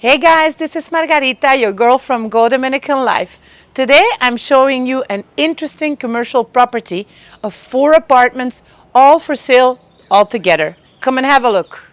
Hey guys, this is Margarita, your girl from Go Dominican Life. Today I'm showing you an interesting commercial property of 4 apartments, all for sale, all together. Come and have a look.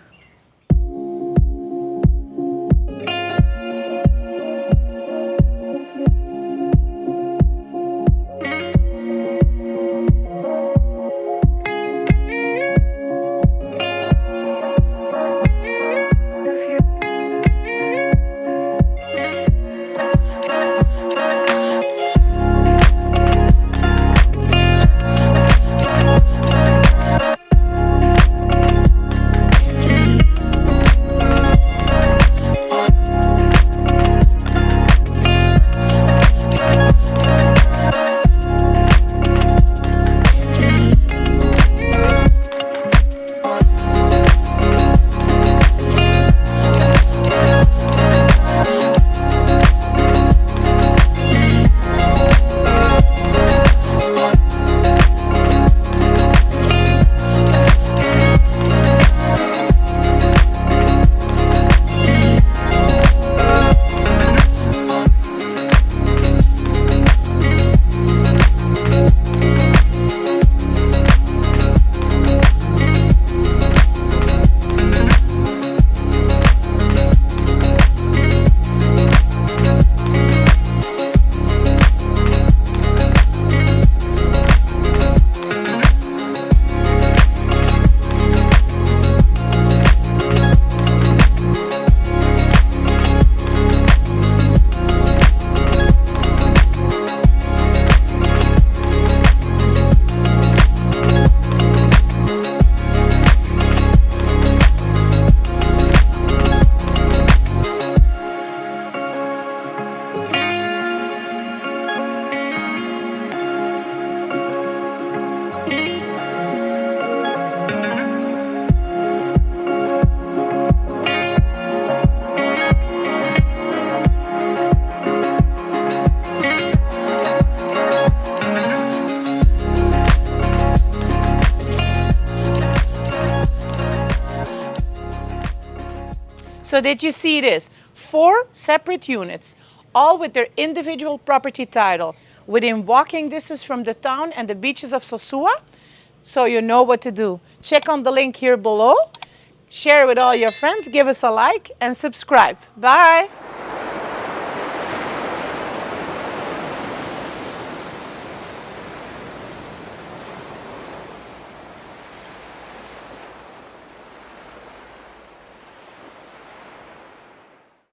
So did you see this? 4 separate units, all with their individual property title, within walking distance from the town and the beaches of Sosua. So you know what to do. Check on the link here below, share with all your friends, give us a like and subscribe. Bye.